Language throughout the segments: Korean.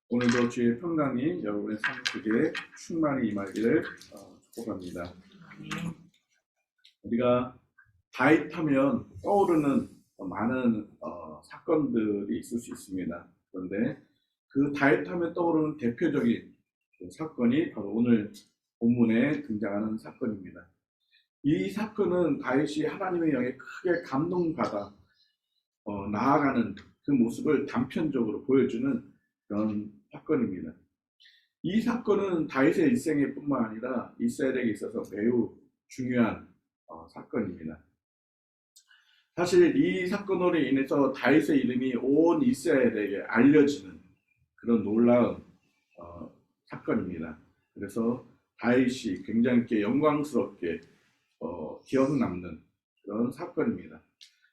오늘도 주의 평강이 여러분의 삶 속에 충만히 임하기를 축복합니다. 우리가 다윗하면 떠오르는 많은 사건들이 있을 수 있습니다. 그런데 그 다윗하면 떠오르는 대표적인 그 사건이 바로 오늘 본문에 등장하는 사건입니다. 이 사건은 다윗이 하나님의 영에 크게 감동받아 나아가는 그 모습을 단편적으로 보여주는 그런 사건입니다. 이 사건은 다윗의 일생에 뿐만 아니라 이스라엘에게 있어서 매우 중요한 사건입니다. 사실 이 사건으로 인해서 다윗의 이름이 온 이스라엘에게 알려지는 그런 놀라운 사건입니다. 그래서 다윗이 굉장히 영광스럽게 기억 남는 그런 사건입니다.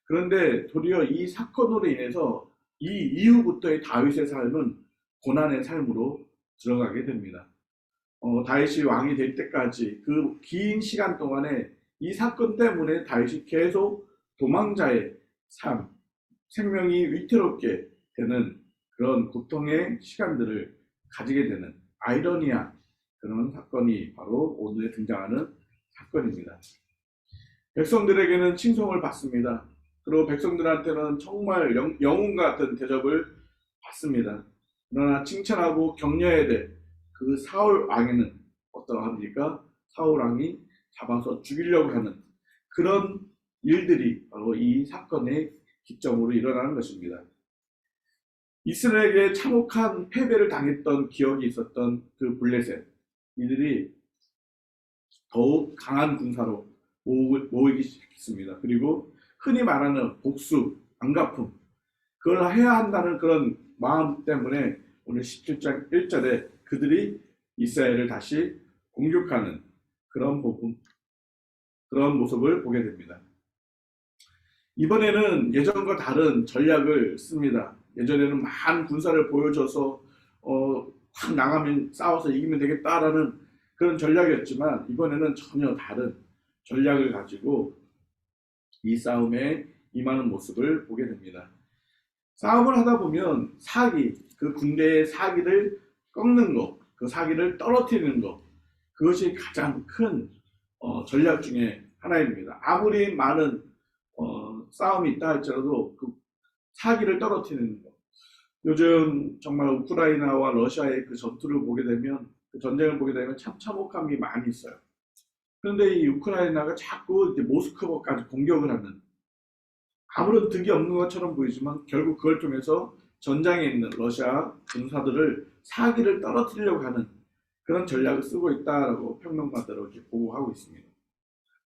그런데 도리어 이 사건으로 인해서 이 이후부터의 다윗의 삶은 고난의 삶으로 들어가게 됩니다. 다윗이 왕이 될 때까지 그 긴 시간 동안에 이 사건 때문에 다윗이 계속 도망자의 삶, 생명이 위태롭게 되는 그런 고통의 시간들을 가지게 되는 아이러니한 그런 사건이 바로 오늘에 등장하는 사건입니다. 백성들에게는 칭송을 받습니다. 그리고 백성들한테는 정말 영웅 같은 대접을 받습니다. 그러나 칭찬하고 격려해야 될 그 사울 왕에는 어떠합니까? 사울 왕이 잡아서 죽이려고 하는 그런 일들이 바로 이 사건의 기점으로 일어나는 것입니다. 이스라엘에게 참혹한 패배를 당했던 기억이 있었던 그 블레셋, 이들이 더욱 강한 군사로 모이기 시작했습니다. 그리고 흔히 말하는 복수, 안갚음, 그걸 해야 한다는 그런 마음 때문에 오늘 17장 1절에 그들이 이스라엘을 다시 공격하는 그런 모습을 보게 됩니다. 이번에는 예전과 다른 전략을 씁니다. 예전에는 많은 군사를 보여줘서 확 나가면 싸워서 이기면 되겠다라는 그런 전략이었지만 이번에는 전혀 다른 전략을 가지고 이 싸움에 임하는 모습을 보게 됩니다. 싸움을 하다 보면 사기, 그 군대의 사기를 꺾는 것, 그 사기를 떨어뜨리는 것, 그것이 가장 큰 전략 중에 하나입니다. 아무리 많은 싸움이 있다 할지라도 그 사기를 떨어뜨리는 것. 요즘 정말 우크라이나와 러시아의 그 전투를 보게 되면, 그 전쟁을 보게 되면 참 참혹함이 많이 있어요. 그런데 이 우크라이나가 자꾸 이제 모스크바까지 공격을 하는, 아무런 득이 없는 것처럼 보이지만 결국 그걸 통해서 전장에 있는 러시아 군사들을 사기를 떨어뜨리려고 하는 그런 전략을 쓰고 있다라고 평론가들은 이렇게 보고하고 있습니다.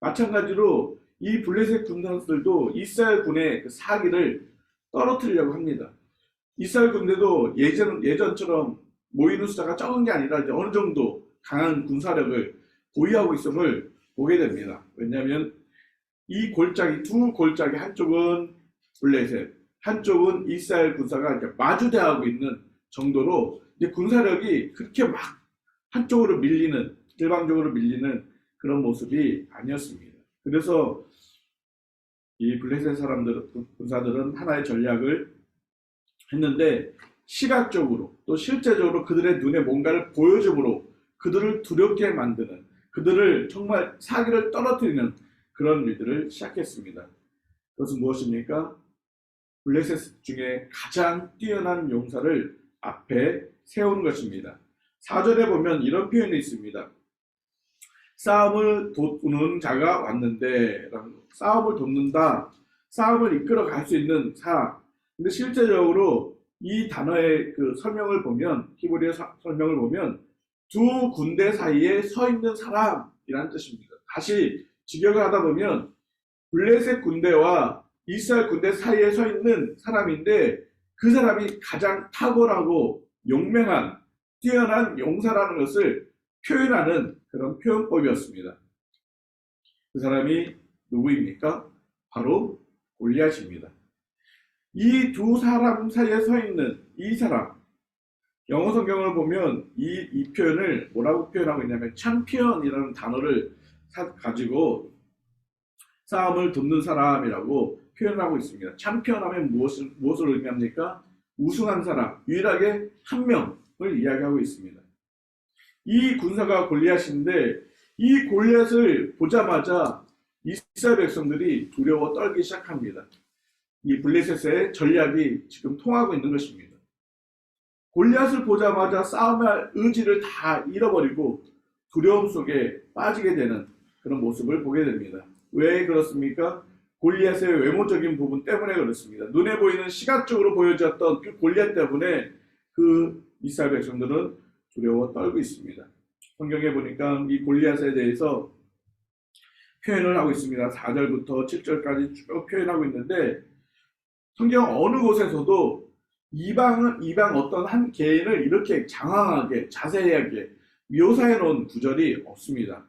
마찬가지로 이 블레셋 군단들도 이스라엘 군의 그 사기를 떨어뜨리려고 합니다. 이스라엘 군대도 예전처럼 모이는 숫자가 적은 게 아니라 이제 어느 정도 강한 군사력을 보유하고 있음을 보게 됩니다. 왜냐하면 이 골짜기, 두 골짜기, 한쪽은 블레셋, 한쪽은 이스라엘 군사가 이제 마주대하고 있는 정도로 이제 군사력이 그렇게 막 한쪽으로 밀리는, 일방적으로 밀리는 그런 모습이 아니었습니다. 그래서 이 블레셋 군사들은 하나의 전략을 했는데 시각적으로 또 실제적으로 그들의 눈에 뭔가를 보여줌으로 그들을 두렵게 만드는, 그들을 정말 사기를 떨어뜨리는 그런 일들을 시작했습니다. 그것은 무엇입니까? 블레셋 중에 가장 뛰어난 용사를 앞에 세운 것입니다. 4절에 보면 이런 표현이 있습니다. 싸움을 돕는 자가 왔는데, 싸움을 돕는다, 싸움을 이끌어 갈 수 있는 사람. 근데 실제적으로 이 단어의 그 설명을 보면, 히브리어 설명을 보면 두 군대 사이에 서 있는 사람이라는 뜻입니다. 다시 직역을 하다 보면 블레셋 군대와 이스라엘 군대 사이에 서 있는 사람인데 그 사람이 가장 탁월하고 용맹한 뛰어난 용사라는 것을 표현하는 그런 표현법이었습니다. 그 사람이 누구입니까? 바로 골리앗입니다. 이 두 사람 사이에 서 있는 이 사람, 영어 성경을 보면 이 표현을 뭐라고 표현하고 있냐면 챔피언이라는 단어를 가지고 싸움을 돕는 사람이라고 표현하고 있습니다. 챔피언 하면 무엇을 의미합니까? 우승한 사람, 유일하게 한 명, 이야기하고 있습니다. 이 군사가 골리앗인데 이 골리앗을 보자마자 이스라엘 백성들이 두려워 떨기 시작합니다. 이 블레셋의 전략이 지금 통하고 있는 것입니다. 골리앗을 보자마자 싸움할 의지를 다 잃어버리고 두려움 속에 빠지게 되는 그런 모습을 보게 됩니다. 왜 그렇습니까? 골리앗의 외모적인 부분 때문에 그렇습니다. 눈에 보이는 시각적으로 보여졌던 그 골리앗 때문에 그 이스라엘 백성들은 두려워 떨고 있습니다. 성경에 보니까 이 골리앗에 대해서 표현을 하고 있습니다. 4절부터 7절까지 쭉 표현하고 있는데 성경 어느 곳에서도 이방 어떤 한 개인을 이렇게 장황하게 자세하게 묘사해 놓은 구절이 없습니다.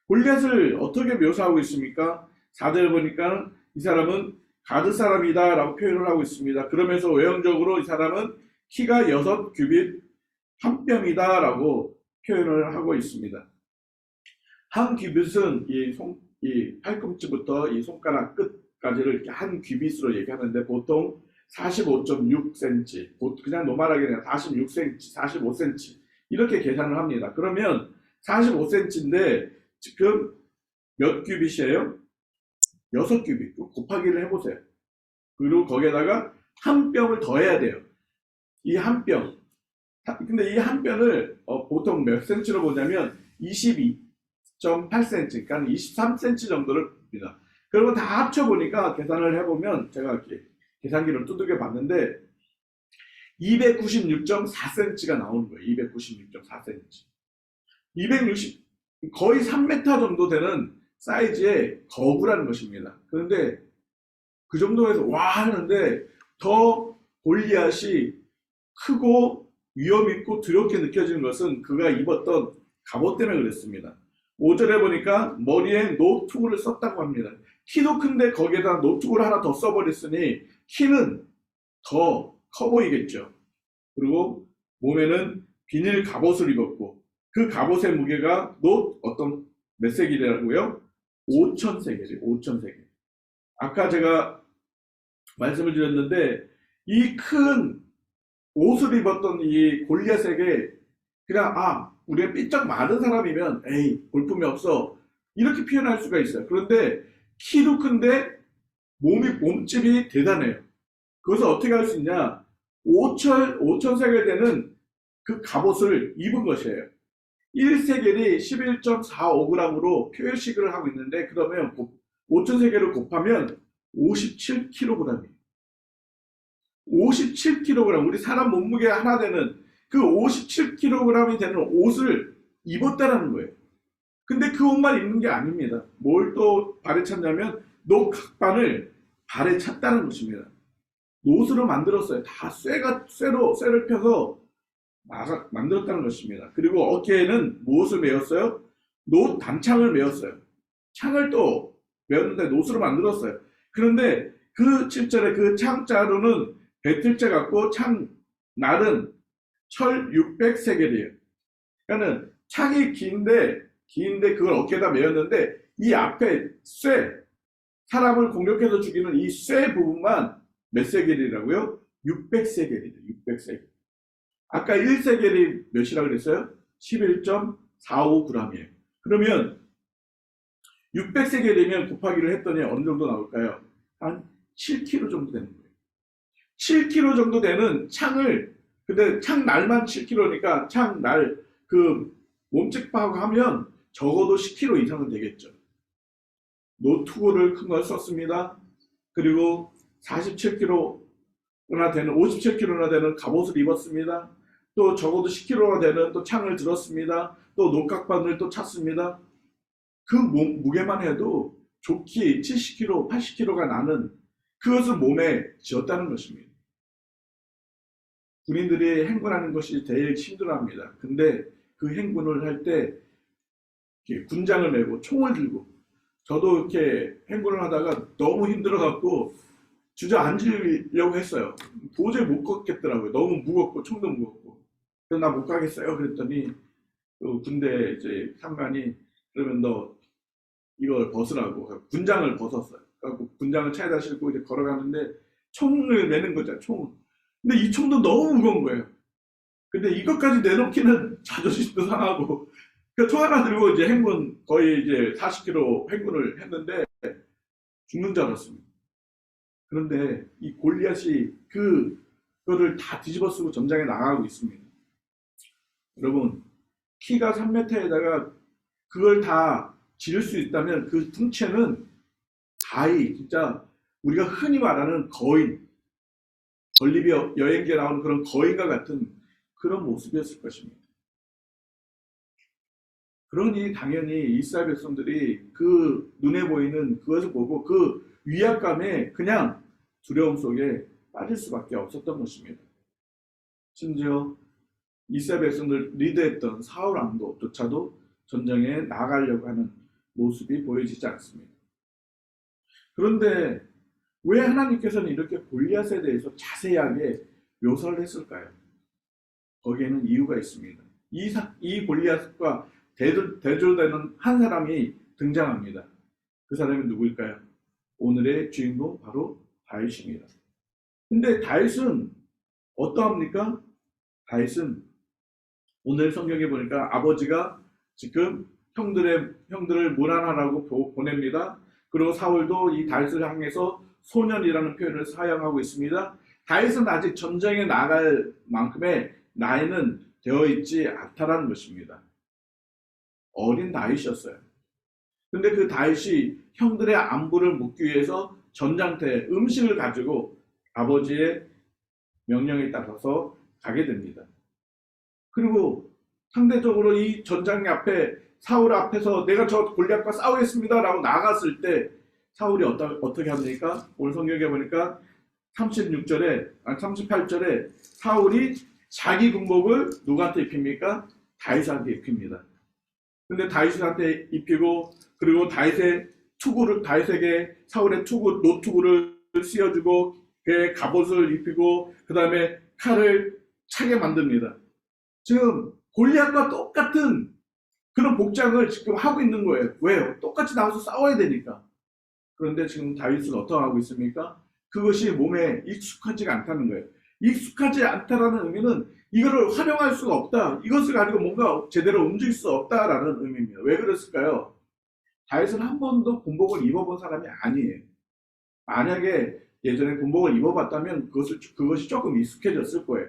골리앗을 어떻게 묘사하고 있습니까? 4절 보니까 이 사람은 가드 사람이다 라고 표현을 하고 있습니다. 그러면서 외형적으로 이 사람은 키가 6규빗 한 뼘이다 라고 표현을 하고 있습니다. 한 규빗은 이 팔꿈치부터 이 손가락 끝까지를 이렇게 한 규빗으로 얘기하는데 보통 45.6cm, 그냥 노멀하게 그냥 46cm, 45cm 이렇게 계산을 합니다. 그러면 45cm인데 지금 몇 규빗이에요? 6규빗. 곱하기를 해보세요. 그리고 거기에다가 한 뼘을 더해야 돼요. 이 한 뼘. 근데 이 한 뼘을 보통 몇 cm로 보냐면 22.8cm, 그러니까 23cm 정도를 봅니다. 그러면 다 합쳐보니까 계산을 해보면 제가 이렇게 계산기를 두들겨 봤는데 296.4cm가 나오는 거예요. 296.4cm. 260, 거의 3m 정도 되는 사이즈의 거구라는 것입니다. 그런데 그 정도에서 와 하는데 더 골리앗이 크고 위험 있고 두렵게 느껴지는 것은 그가 입었던 갑옷 때문에 그랬습니다. 5절에 보니까 머리에 노트구를 썼다고 합니다. 키도 큰데 거기에다 노트구를 하나 더 써버렸으니 키는 더 커 보이겠죠. 그리고 몸에는 비닐 갑옷을 입었고 그 갑옷의 무게가 어떤 몇 세겔이라고요? 5,000세겔이에요. 5,000세겔. 아까 제가 말씀을 드렸는데 이 큰 옷을 입었던 이 골리앗에게 그냥 우리가 삐쩍 마른 사람이면 에이 볼품이 없어 이렇게 표현할 수가 있어요. 그런데 키도 큰데 몸집이 대단해요. 그것을 어떻게 할 수 있냐? 5,000세겔 되는 그 갑옷을 입은 것이에요. 1세겔이 11.45g으로 표시를 하고 있는데 그러면 5,000세겔을 곱하면 57kg이에요. 57kg, 우리 사람 몸무게 하나 되는 그 57kg이 되는 옷을 입었다라는 거예요. 근데 그 옷만 입는 게 아닙니다. 뭘 또 발에 찼냐면 녹각반을 발에 찼다는 것입니다. 노스로 만들었어요. 다 쇠를 펴서 만들었다는 것입니다. 그리고 어깨에는 무엇을 메었어요? 노 단창을 메었어요. 창을 또 메었는데 노스로 만들었어요. 그런데 그 7절에 그 창자루는 배틀자 같고 창날은 철 600세겔이에요. 그러니까 창이 긴데 그걸 어깨에다 메었는데 이 앞에 사람을 공격해서 죽이는 이 쇠 부분만 몇 세겔이라고요? 600세겔이에요. 600세겔. 아까 1세겔이 몇이라고 그랬어요? 11.45g이에요. 그러면 600세겔이면 곱하기를 했더니 어느 정도 나올까요? 한 7kg 정도 되는 거예요. 7kg 정도 되는 창을, 근데 창날만 7kg니까 창날 그 몸집하고 하면 적어도 10kg 이상은 되겠죠. 노트구를 큰 걸 썼습니다. 그리고 47kg나 되는 57kg나 되는 갑옷을 입었습니다. 또 적어도 10kg나 되는 또 창을 들었습니다. 또 녹각반을 또 찼습니다. 그 무게만 해도 좋기 70kg, 80kg가 나는 그것을 몸에 지었다는 것입니다. 군인들이 행군하는 것이 제일 힘들어합니다. 근데 그 행군을 할 때 군장을 메고 총을 들고, 저도 이렇게 행군을 하다가 너무 힘들어갖고 주저앉으려고 했어요. 도저히 못 걷겠더라고요. 너무 무겁고 총도 무겁고. 그래서 나 못 가겠어요. 그랬더니 군대 이제 상관이 그러면 너 이걸 벗으라고 군장을 벗었어요. 그래서 군장을 차에다 싣고 이제 걸어가는데 총을 매는 거죠. 총. 근데 이 총도 너무 무거운 거예요. 근데 이것까지 내놓기는 자존심도 상하고 그 총 하나 들고 이제 행군 거의 이제 40km 행군을 했는데 죽는 줄 알았습니다. 그런데 이 골리앗이 그거를 다 뒤집어쓰고 전장에 나가고 있습니다. 여러분 키가 3m에다가 그걸 다 지를 수 있다면 그 등체는 가히 진짜 우리가 흔히 말하는 거인, 올리비아 여행기에 나오는 그런 거인과 같은 그런 모습이었을 것입니다. 그러니 당연히 이스라엘 백성들이 그 눈에 보이는 그것을 보고 그 위압감에 그냥 두려움 속에 빠질 수밖에 없었던 것입니다. 심지어 이스라엘 백성들 리드했던 사울 왕조차도 전쟁에 나가려고 하는 모습이 보여지지 않습니다. 그런데 왜 하나님께서는 이렇게 골리앗에 대해서 자세하게 묘사를 했을까요? 거기에는 이유가 있습니다. 이 골리앗과 대조되는 한 사람이 등장합니다. 그 사람이 누구일까요? 오늘의 주인공 바로 다윗입니다. 근데 다윗은 어떠합니까? 다윗은 오늘 성경에 보니까 아버지가 지금 형들을 문안하라고 보냅니다. 그리고 사울도 이 다윗을 향해서 소년이라는 표현을 사용하고 있습니다. 다윗은 아직 전쟁에 나갈 만큼의 나이는 되어 있지 않다라는 것입니다. 어린 다윗이었어요. 근데 그 다윗이 형들의 안부를 묻기 위해서 전장터에 음식을 가지고 아버지의 명령에 따라서 가게 됩니다. 그리고 상대적으로 이 전장 앞에 사울 앞에서 내가 저 골리앗과 싸우겠습니다 라고 나갔을 때 사울이 어떻게 합니까? 오늘 성경에 보니까 38절에 사울이 자기 군복을 누구한테 입힙니까? 다윗한테 입힙니다. 근데 다윗한테 입히고 그리고 다윗에게 사울의 노투구를 씌워주고 그의 갑옷을 입히고 그 다음에 칼을 차게 만듭니다. 지금 골리앗과 똑같은 그런 복장을 지금 하고 있는 거예요. 왜요? 똑같이 나와서 싸워야 되니까. 그런데 지금 다윗은 어떻게 하고 있습니까? 그것이 몸에 익숙하지가 않다는 거예요. 익숙하지 않다라는 의미는 이거를 활용할 수가 없다. 이것을 가지고 뭔가 제대로 움직일 수 없다라는 의미입니다. 왜 그랬을까요? 다윗은 한 번도 군복을 입어본 사람이 아니에요. 만약에 예전에 군복을 입어봤다면 그것이 조금 익숙해졌을 거예요.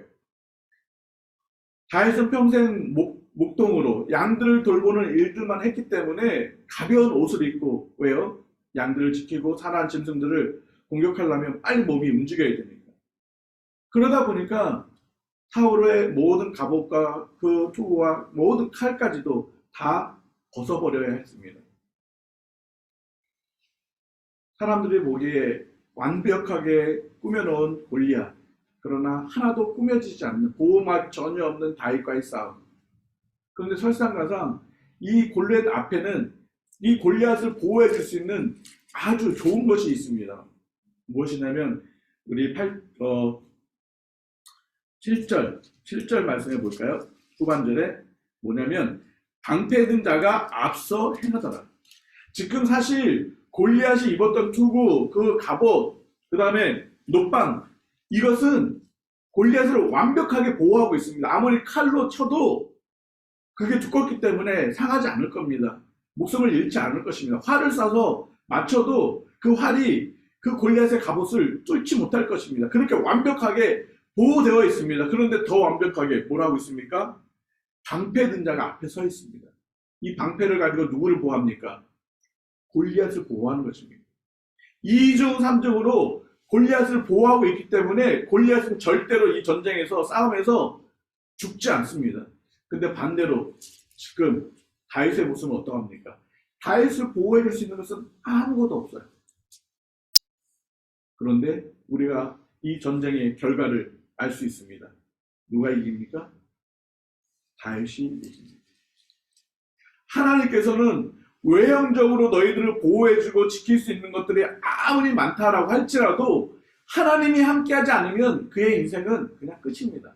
다윗은 평생 목동으로 양들을 돌보는 일들만 했기 때문에 가벼운 옷을 입고 왜요? 양들을 지키고 사나운 짐승들을 공격하려면 빨리 몸이 움직여야 됩니다. 그러다 보니까 사울의 모든 갑옷과 그 투구와 모든 칼까지도 다 벗어버려야 했습니다. 사람들이 보기에 완벽하게 꾸며놓은 골리앗, 그러나 하나도 꾸며지지 않는 보호막 전혀 없는 다윗과의 싸움. 그런데 설상가상 이 골리앗 앞에는 이 골리앗을 보호해 줄 수 있는 아주 좋은 것이 있습니다. 무엇이냐면 우리 7절 말씀해 볼까요? 후반절에 뭐냐면 방패든 자가 앞서 행하더라. 지금 사실 골리앗이 입었던 투구, 그 갑옷, 그 다음에 놋방, 이것은 골리앗을 완벽하게 보호하고 있습니다. 아무리 칼로 쳐도 그게 두껍기 때문에 상하지 않을 겁니다. 목숨을 잃지 않을 것입니다. 활을 쏴서 맞춰도 그 활이 그 골리앗의 갑옷을 뚫지 못할 것입니다. 그렇게 완벽하게 보호되어 있습니다. 그런데 더 완벽하게 뭐라고 있습니까? 방패 든 자가 앞에 서 있습니다. 이 방패를 가지고 누구를 보호합니까? 골리앗을 보호하는 것입니다. 2중 3중으로 골리앗을 보호하고 있기 때문에 골리앗은 절대로 이 전쟁에서 싸움에서 죽지 않습니다. 근데 반대로 지금 다윗의 모습은 어떠합니까? 다윗을 보호해 줄 수 있는 것은 아무것도 없어요. 그런데 우리가 이 전쟁의 결과를 알 수 있습니다. 누가 이깁니까? 다윗이 이깁니다. 하나님께서는 외형적으로 너희들을 보호해주고 지킬 수 있는 것들이 아무리 많다라고 할지라도 하나님이 함께하지 않으면 그의 인생은 그냥 끝입니다.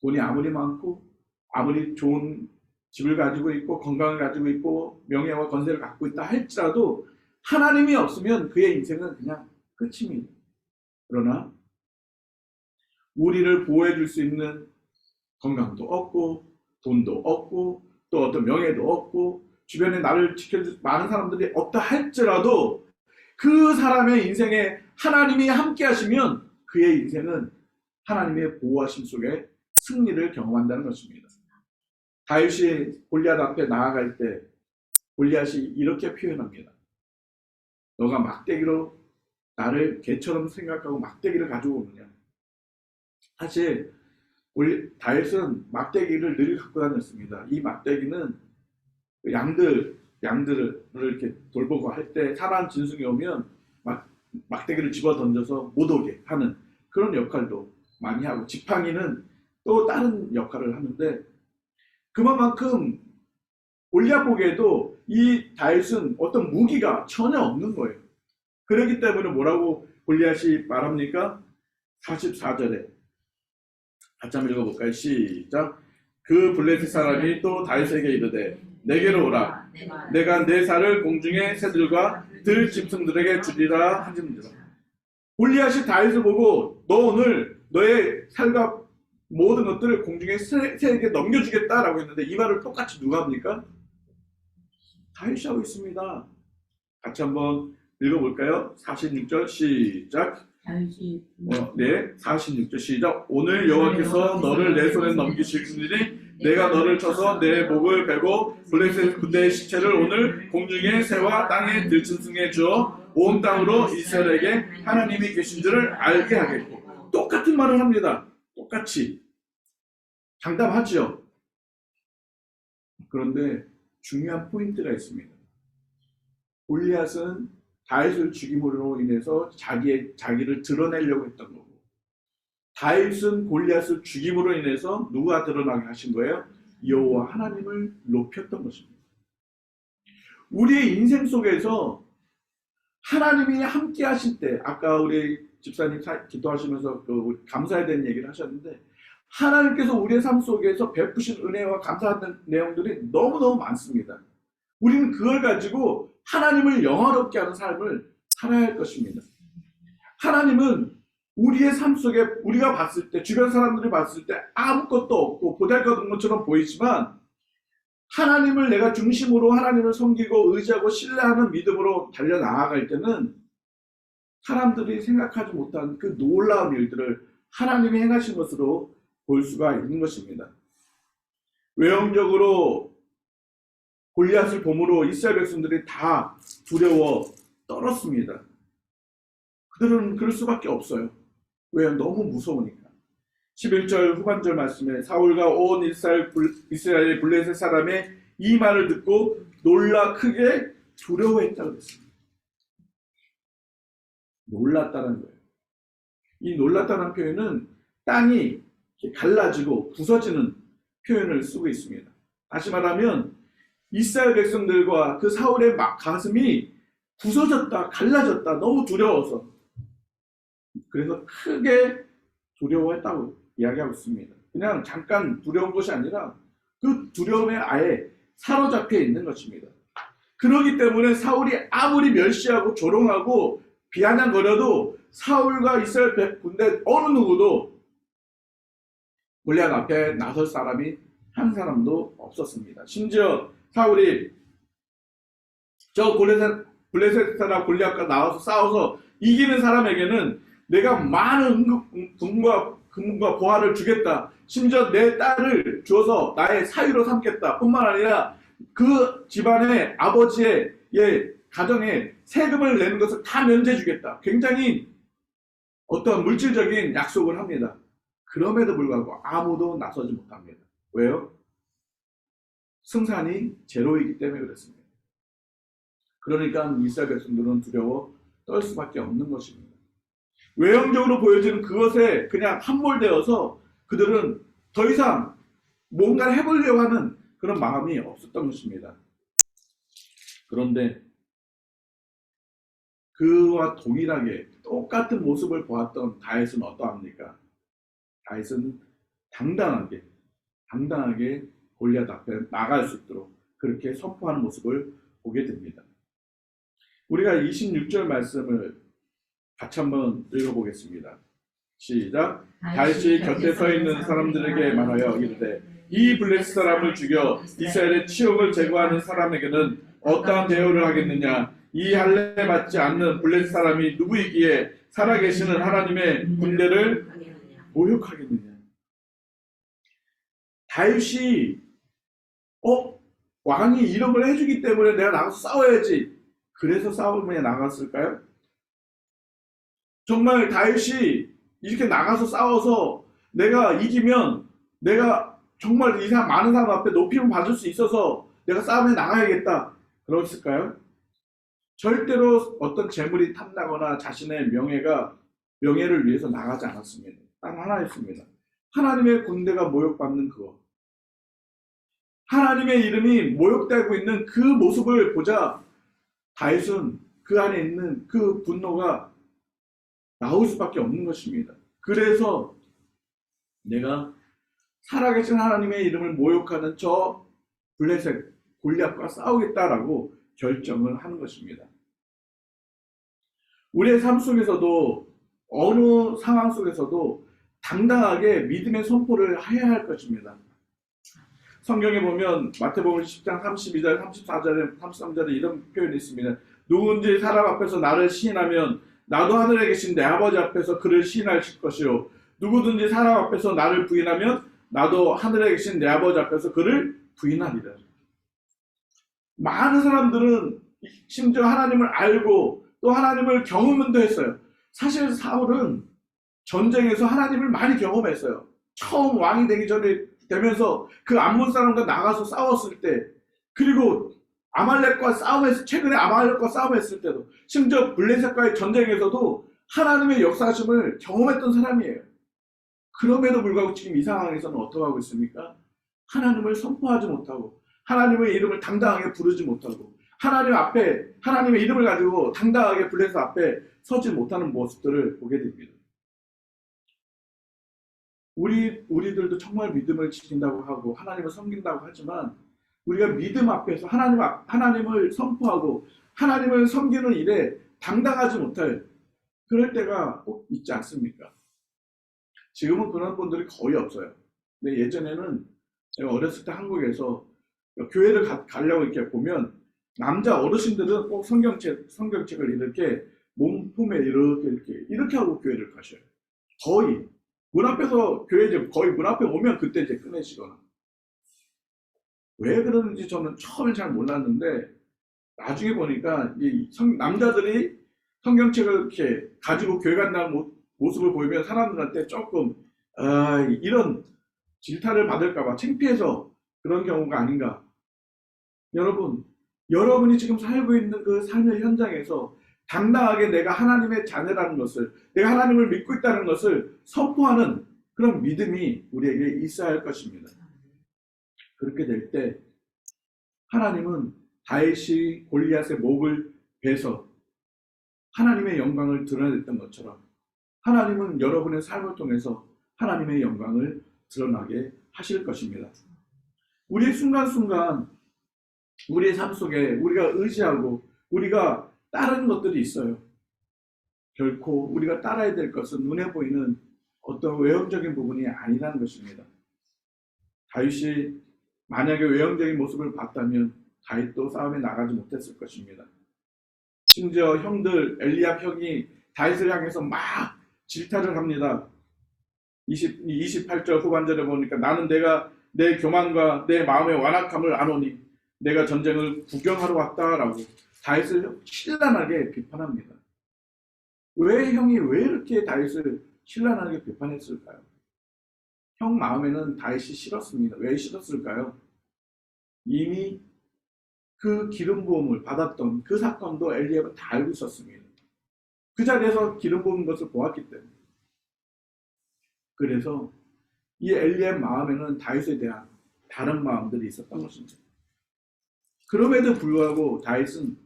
돈이 아무리 많고 아무리 좋은 집을 가지고 있고 건강을 가지고 있고 명예와 건세를 갖고 있다 할지라도 하나님이 없으면 그의 인생은 그냥 끝입니다. 그러나 우리를 보호해 줄 수 있는 건강도 없고 돈도 없고 또 어떤 명예도 없고 주변에 나를 지켜줄 많은 사람들이 없다 할지라도 그 사람의 인생에 하나님이 함께 하시면 그의 인생은 하나님의 보호하심 속에 승리를 경험한다는 것입니다. 다윗이 골리앗 앞에 나아갈 때 골리앗이 이렇게 표현합니다. 너가 막대기로 나를 개처럼 생각하고 막대기를 가지고 오느냐. 사실 다윗은 막대기를 늘 갖고 다녔습니다. 이 막대기는 양들을 이렇게 돌보고 할 때 사나운 짐승이 오면 막대기를 집어 던져서 못 오게 하는 그런 역할도 많이 하고, 지팡이는 또 다른 역할을 하는데, 그만큼 골리앗 보기에도 이 다윗은 어떤 무기가 전혀 없는 거예요. 그렇기 때문에 뭐라고 골리앗이 말합니까? 44절에 같이 한번 읽어볼까요? 시작. 그 블레셋 사람이 또 다윗에게 이르되 내게로 오라. 내가 내 살을 공중의 새들과 들 짐승들에게 주리라 하지니라. 골리앗이 다윗을 보고 너 오늘 너의 살과 모든 것들을 공중의 새에게 넘겨주겠다라고 했는데, 이 말을 똑같이 누가 합니까? 다윗이 하고 있습니다. 같이 한번 읽어볼까요? 46절 시작. 네, 46절 시작. 오늘 여호와께서 너를 내 손에 넘기시리니 내가 너를 쳐서 내 목을 베고 블레셋 군대의 시체를 오늘 공중의 새와 땅의 들짐승에 주어 온 땅으로 이스라엘에게 하나님이 계신 줄을 알게 하겠고. 똑같은 말을 합니다. 똑같이 장담하죠. 그런데 중요한 포인트가 있습니다. 골리앗은 다윗을 죽임으로 인해서 자기를 드러내려고 했던 거고, 다윗은 골리앗을 죽임으로 인해서 누가 드러나게 하신 거예요? 여호와 하나님을 높였던 것입니다. 우리의 인생 속에서 하나님이 함께 하실 때, 아까 우리 집사님 기도하시면서 우리 감사에 대한 얘기를 하셨는데, 하나님께서 우리의 삶 속에서 베푸신 은혜와 감사하는 내용들이 너무너무 많습니다. 우리는 그걸 가지고 하나님을 영화롭게 하는 삶을 살아야 할 것입니다. 하나님은 우리의 삶 속에 우리가 봤을 때, 주변 사람들이 봤을 때 아무것도 없고 보잘것없는 것처럼 보이지만, 하나님을 내가 중심으로 하나님을 섬기고 의지하고 신뢰하는 믿음으로 달려나아갈 때는 사람들이 생각하지 못한 그 놀라운 일들을 하나님이 행하신 것으로 볼 수가 있는 것입니다. 외형적으로 골리앗을 봄으로 이스라엘 백성들이 다 두려워 떨었습니다. 그들은 그럴 수밖에 없어요. 왜? 너무 무서우니까. 11절 후반절 말씀에 사울과 온 이스라엘 블레셋 사람의 이 말을 듣고 놀라 크게 두려워했다고 했습니다. 놀랐다는 거예요. 이 놀랐다는 표현은 땅이 갈라지고 부서지는 표현을 쓰고 있습니다. 다시 말하면 이스라엘 백성들과 그 사울의 가슴이 부서졌다, 갈라졌다, 너무 두려워서. 그래서 크게 두려워했다고 이야기하고 있습니다. 그냥 잠깐 두려운 것이 아니라 그 두려움에 아예 사로잡혀 있는 것입니다. 그렇기 때문에 사울이 아무리 멸시하고 조롱하고 비아냥거려도 사울과 이스라엘 군대 어느 누구도 골리앗 앞에 나설 사람이 한 사람도 없었습니다. 심지어 사울이 저 블레셋 사람 골리앗과 나와서 싸워서 이기는 사람에게는 내가 많은 금과 보화를 주겠다. 심지어 내 딸을 주어서 나의 사위로 삼겠다. 뿐만 아니라 그 집안의 아버지의 가정에 세금을 내는 것을 다 면제해 주겠다. 굉장히 어떤 물질적인 약속을 합니다. 그럼에도 불구하고 아무도 나서지 못합니다. 왜요? 승산이 제로이기 때문에 그렇습니다. 그러니까 이스라엘 백성들은 두려워 떨 수밖에 없는 것입니다. 외형적으로 보여지는 그것에 그냥 함몰되어서 그들은 더 이상 뭔가를 해보려고 하는 그런 마음이 없었던 것입니다. 그런데 그와 동일하게 똑같은 모습을 보았던 다윗은 어떠합니까? 다윗은 당당하게 골리앗 앞에 나갈 수 있도록 그렇게 선포하는 모습을 보게 됩니다. 우리가 26절 말씀을 같이 한번 읽어보겠습니다. 시작. 다윗이 곁에 서 있는 사람들에게 말하여 이르되 이 블레셋 사람을 죽여 이스라엘의 치욕을 제거하는 사람에게는 어떠한 대우를 하겠느냐? 이 할례 받지 않는 블레셋 사람이 누구이기에 살아계시는 하나님의 군대를 모욕하겠느냐? 다윗이 왕이 이런 걸 해주기 때문에 내가 나가서 싸워야지. 그래서 싸움에 나갔을까요? 정말 다윗이 이렇게 나가서 싸워서 내가 이기면 내가 정말 이 사람 많은 사람 앞에 높임을 받을 수 있어서 내가 싸움에 나가야겠다. 그랬을까요? 절대로 어떤 재물이 탐나거나 자신의 명예를 위해서 나가지 않았습니다. 딱 하나였습니다. 하나님의 군대가 모욕받는 그거. 하나님의 이름이 모욕되고 있는 그 모습을 보자 다윗은 그 안에 있는 그 분노가 나올 수밖에 없는 것입니다. 그래서 내가 살아계신 하나님의 이름을 모욕하는 저 블레셋 골리앗과 싸우겠다라고 결정을 하는 것입니다. 우리의 삶 속에서도 어느 상황 속에서도 당당하게 믿음의 선포를 해야 할 것입니다. 성경에 보면 마태복음 10장 32절, 34절에 33절에 이런 표현이 있습니다. 누군지 사람 앞에서 나를 시인하면 나도 하늘에 계신 내 아버지 앞에서 그를 시인할 것이요 누구든지 사람 앞에서 나를 부인하면 나도 하늘에 계신 내 아버지 앞에서 그를 부인하리라. 많은 사람들은 심지어 하나님을 알고 또 하나님을 경험도 했어요. 사실 사울은 전쟁에서 하나님을 많이 경험했어요. 처음 왕이 되기 전에 되면서 그 암몬 사람과 나가서 싸웠을 때, 그리고 아말렉과 싸움했을 최근에 아말렉과 싸움했을 때도, 심지어 블레셋과의 전쟁에서도 하나님의 역사하심을 경험했던 사람이에요. 그럼에도 불구하고 지금 이 상황에서는 어떻게 하고 있습니까? 하나님을 선포하지 못하고 하나님의 이름을 당당하게 부르지 못하고 하나님 앞에 하나님의 이름을 가지고 당당하게 블레셋 앞에 서지 못하는 모습들을 보게 됩니다. 우리들도 정말 믿음을 지킨다고 하고 하나님을 섬긴다고 하지만 우리가 믿음 앞에서 하나님을 선포하고 하나님을 섬기는 일에 당당하지 못할 그럴 때가 꼭 있지 않습니까? 지금은 그런 분들이 거의 없어요. 근데 예전에는 제가 어렸을 때 한국에서 교회를 가려고 이렇게 보면 남자 어르신들은 꼭 성경책을 이렇게 몸품에 이렇게 하고 교회를 가셔요. 거의 문 앞에서 거의 문 앞에 오면 그때 이제 꺼내시거나. 왜 그러는지 저는 처음에 잘 몰랐는데 나중에 보니까 남자들이 성경책을 이렇게 가지고 교회 간다는 모습을 보이면 사람들한테 조금 이런 질타를 받을까봐 창피해서 그런 경우가 아닌가. 여러분이 지금 살고 있는 그 삶의 현장에서 당당하게 내가 하나님의 자녀라는 것을, 내가 하나님을 믿고 있다는 것을 선포하는 그런 믿음이 우리에게 있어야 할 것입니다. 그렇게 될 때 하나님은 다윗이 골리앗의 목을 베서 하나님의 영광을 드러냈던 것처럼 하나님은 여러분의 삶을 통해서 하나님의 영광을 드러나게 하실 것입니다. 우리의 순간순간 우리의 삶 속에 우리가 의지하고 우리가 따르는 것들이 있어요. 결코 우리가 따라야 될 것은 눈에 보이는 어떤 외형적인 부분이 아니라는 것입니다. 다윗이 만약에 외형적인 모습을 봤다면 다윗도 싸움에 나가지 못했을 것입니다. 심지어 형들 엘리압 형이 다윗을 향해서 막 질타를 합니다. 28절 후반절에 보니까 나는 내가 내 교만과 내 마음의 완악함을 아노니 내가 전쟁을 구경하러 왔다라고 다윗을 신랄하게 비판합니다. 형이 왜 이렇게 다윗을 신랄하게 비판했을까요? 형 마음에는 다윗이 싫었습니다. 왜 싫었을까요? 이미 그 기름 부음을 받았던 그 사건도 엘리압은 다 알고 있었습니다. 그 자리에서 기름 부은 것을 보았기 때문에. 그래서 이 엘리압 마음에는 다윗에 대한 다른 마음들이 있었던 것입니다. 그럼에도 불구하고 다윗은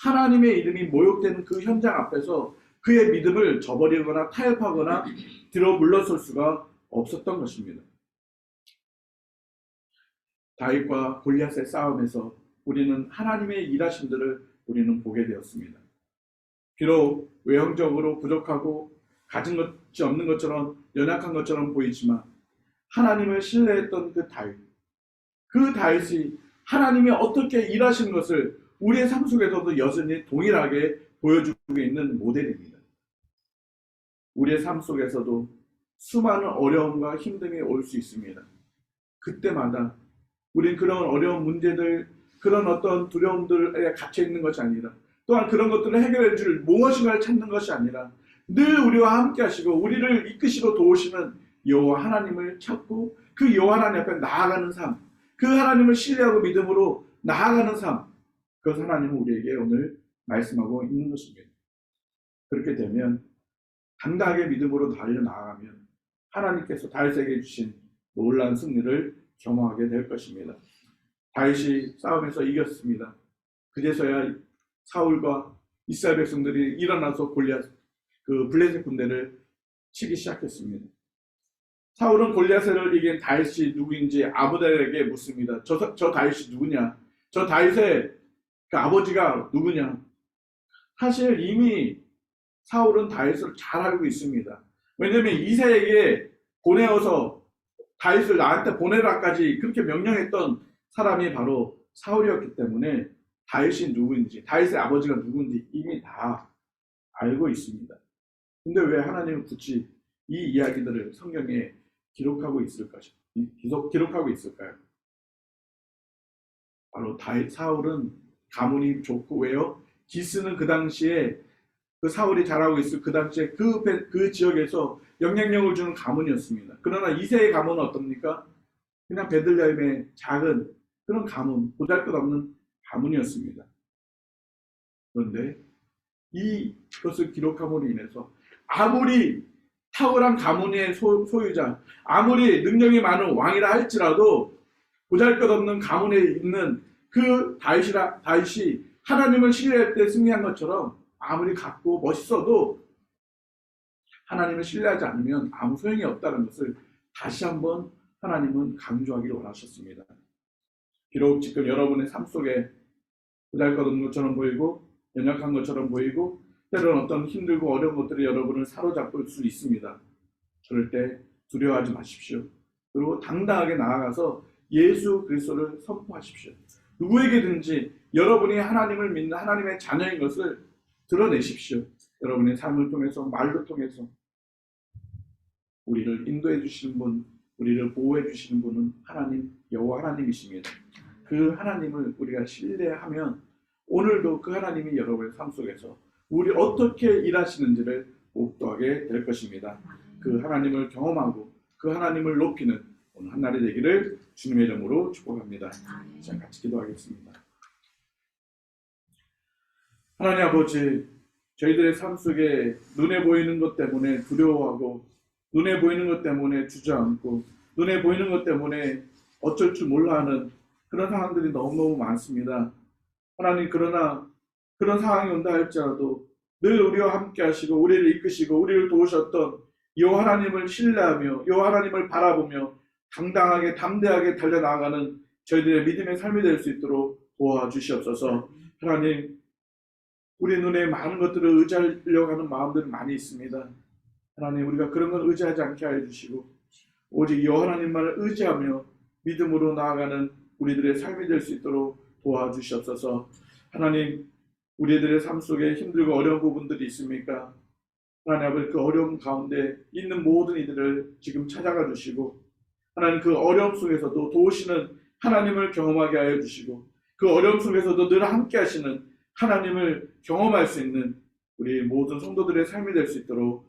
하나님의 이름이 모욕되는 그 현장 앞에서 그의 믿음을 저버리거나 타협하거나 들어 물러설 수가 없었던 것입니다. 다윗과 골리앗의 싸움에서 우리는 하나님의 일하심들을 우리는 보게 되었습니다. 비록 외형적으로 부족하고 가진 것 것이 없는 것처럼 연약한 것처럼 보이지만 하나님을 신뢰했던 그 다윗이 하나님이 어떻게 일하시는 것을 우리의 삶 속에서도 여전히 동일하게 보여주고 있는 모델입니다. 우리의 삶 속에서도 수많은 어려움과 힘듦이 올 수 있습니다. 그때마다 우린 그런 어려운 문제들, 그런 어떤 두려움들에 갇혀 있는 것이 아니라, 또한 그런 것들을 해결해 줄 무엇인가를 찾는 것이 아니라 늘 우리와 함께 하시고 우리를 이끄시고 도우시는 여호와 하나님을 찾고 그 여호와 하나님 앞에 나아가는 삶, 그 하나님을 신뢰하고 믿음으로 나아가는 삶, 그것을 하나님은 우리에게 오늘 말씀하고 있는 것입니다. 그렇게 되면 당당하게 믿음으로 달려나가면 하나님께서 다윗에게 주신 놀라운 승리를 경험하게 될 것입니다. 다윗이 싸움에서 이겼습니다. 그제서야 사울과 이스라엘 백성들이 일어나서 블레셋 군대를 치기 시작했습니다. 사울은 골리앗을 이긴 다윗이 누구인지 아브넬에게 묻습니다. 저 다윗이 누구냐? 저 다윗의 그 아버지가 누구냐? 사실 이미 사울은 다윗을 잘 알고 있습니다. 왜냐하면 이새에게 보내어서 다윗을 나한테 보내라까지 그렇게 명령했던 사람이 바로 사울이었기 때문에 다윗이 누구인지, 다윗의 아버지가 누구인지 이미 다 알고 있습니다. 근데 왜 하나님은 굳이 이 이야기들을 성경에 기록하고 있을까요? 바로 사울은 가문이 좋고, 왜요? 기스는 그 당시에 그 사울이 잘하고 있을 그 당시에 그 지역에서 영향력을 주는 가문이었습니다. 그러나 이새의 가문은 어떻습니까? 그냥 베들레헴의 작은 그런 가문, 보잘것없는 가문이었습니다. 그런데 이것을 기록함으로 인해서 아무리 탁월한 가문의 소유자, 아무리 능력이 많은 왕이라 할지라도 보잘것없는 가문에 있는 그 다윗이 하나님을 신뢰할 때 승리한 것처럼 아무리 갖고 멋있어도 하나님을 신뢰하지 않으면 아무 소용이 없다는 것을 다시 한번 하나님은 강조하기를 원하셨습니다. 비록 지금 여러분의 삶 속에 보잘것없는 것처럼 보이고 연약한 것처럼 보이고 때로는 어떤 힘들고 어려운 것들이 여러분을 사로잡을 수 있습니다. 그럴 때 두려워하지 마십시오. 그리고 당당하게 나아가서 예수 그리스도를 선포하십시오. 누구에게든지 여러분이 하나님을 믿는 하나님의 자녀인 것을 드러내십시오. 여러분의 삶을 통해서, 말로 통해서 우리를 인도해 주시는 분, 우리를 보호해 주시는 분은 하나님, 여호와 하나님이십니다. 그 하나님을 우리가 신뢰하면 오늘도 그 하나님이 여러분의 삶 속에서 우리 어떻게 일하시는지를 목도하게 될 것입니다. 그 하나님을 경험하고 그 하나님을 높이는 오늘 한날이 되기를 주님의 이름으로 축복합니다. 자, 같이 기도하겠습니다. 하나님 아버지, 저희들의 삶 속에 눈에 보이는 것 때문에 두려워하고, 눈에 보이는 것 때문에 주저앉고, 눈에 보이는 것 때문에 어쩔 줄 몰라 하는 그런 상황들이 너무너무 많습니다. 하나님, 그러나 그런 상황이 온다 할지라도 늘 우리와 함께 하시고 우리를 이끄시고 우리를 도우셨던 여호와 하나님을 신뢰하며 여호와 하나님을 바라보며 당당하게 담대하게 달려나가는 저희들의 믿음의 삶이 될 수 있도록 도와주시옵소서. 하나님, 우리 눈에 많은 것들을 의지하려고 하는 마음들이 많이 있습니다. 하나님, 우리가 그런 걸 의지하지 않게 해주시고 오직 여호와 하나님만을 의지하며 믿음으로 나아가는 우리들의 삶이 될 수 있도록 도와주시옵소서. 하나님, 우리들의 삶 속에 힘들고 어려운 부분들이 있습니까? 하나님 아버지, 그 어려움 가운데 있는 모든 이들을 지금 찾아가 주시고, 하나님 그 어려움 속에서도 도우시는 하나님을 경험하게 하여 주시고, 그 어려움 속에서도 늘 함께 하시는 하나님을 경험할 수 있는 우리 모든 성도들의 삶이 될 수 있도록